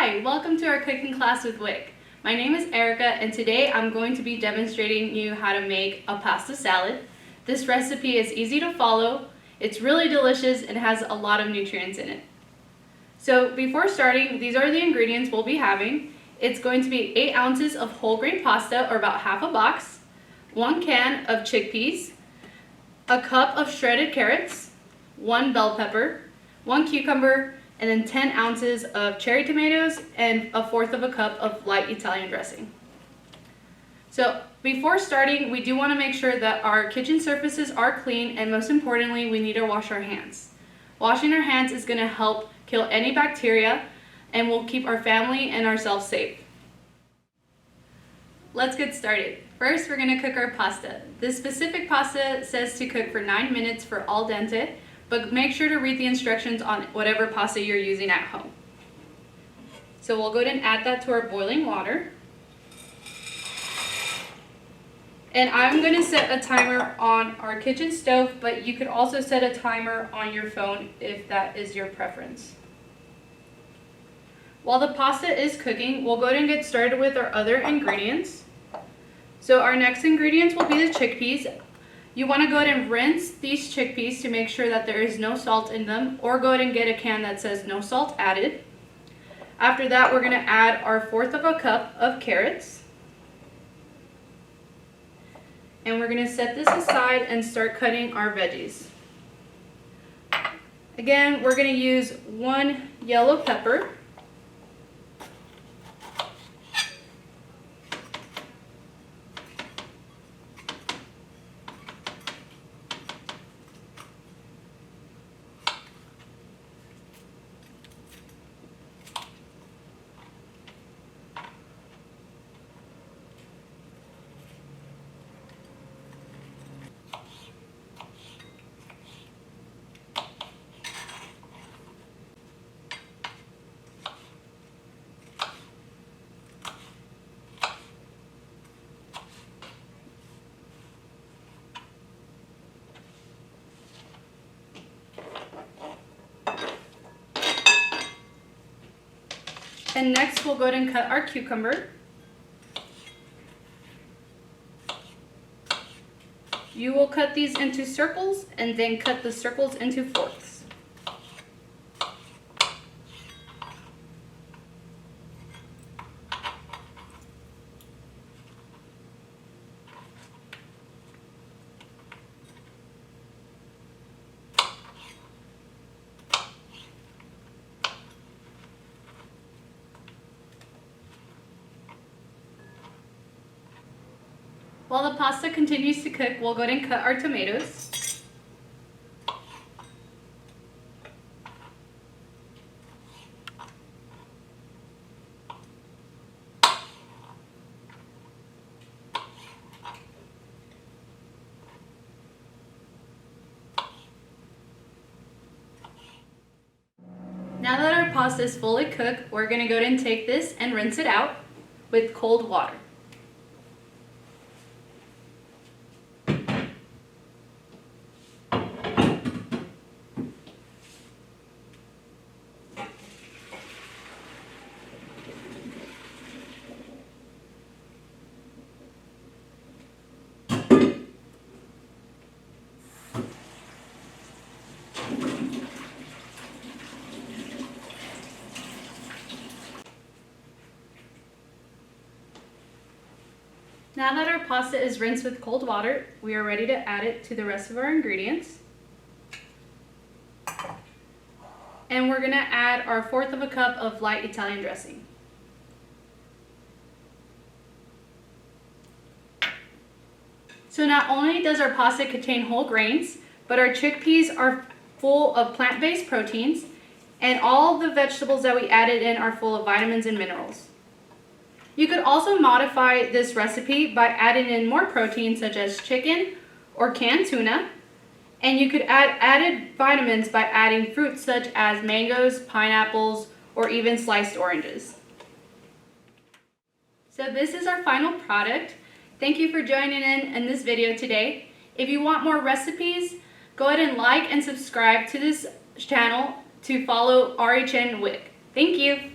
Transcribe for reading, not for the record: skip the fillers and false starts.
Hi, welcome to our cooking class with WIC. My name is Erica and today I'm going to be demonstrating you how to make a pasta salad. This recipe is easy to follow, it's really delicious and has a lot of nutrients in it. So before starting, these are the ingredients we'll be having. It's going to be 8 ounces of whole grain pasta, or about half a box, 1 can of chickpeas, a cup of shredded carrots, 1 bell pepper, 1 cucumber, and then 10 ounces of cherry tomatoes and 1/4 cup of light Italian dressing. So before starting, we do want to make sure that our kitchen surfaces are clean, and most importantly, we need to wash our hands. Washing our hands is going to help kill any bacteria and will keep our family and ourselves safe. Let's get started. First, we're going to cook our pasta. This specific pasta says to cook for 9 minutes for al dente, but make sure to read the instructions on whatever pasta you're using at home. So we'll go ahead and add that to our boiling water. And I'm going to set a timer on our kitchen stove, but you could also set a timer on your phone if that is your preference. While the pasta is cooking, we'll go ahead and get started with our other ingredients. So our next ingredients will be the chickpeas. You want to go ahead and rinse these chickpeas to make sure that there is no salt in them, or go ahead and get a can that says no salt added. After that, we're going to add our 1/4 cup of carrots. And we're going to set this aside and start cutting our veggies. Again, we're going to use 1 yellow pepper, and next we'll go ahead and cut our cucumber. You will cut these into circles and then cut the circles into fourths. While the pasta continues to cook, we'll go ahead and cut our tomatoes. Now that our pasta is fully cooked, we're going to go ahead and take this and rinse it out with cold water. Now that our pasta is rinsed with cold water, we are ready to add it to the rest of our ingredients. And we're going to add our 1/4 cup of light Italian dressing. So not only does our pasta contain whole grains, but our chickpeas are full of plant-based proteins, and all the vegetables that we added in are full of vitamins and minerals. You could also modify this recipe by adding in more protein, such as chicken or canned tuna, and you could add added vitamins by adding fruits such as mangoes, pineapples, or even sliced oranges. So this is our final product. Thank you for joining in this video today. If you want more recipes, go ahead and like and subscribe to this channel to follow RHN WIC. Thank you.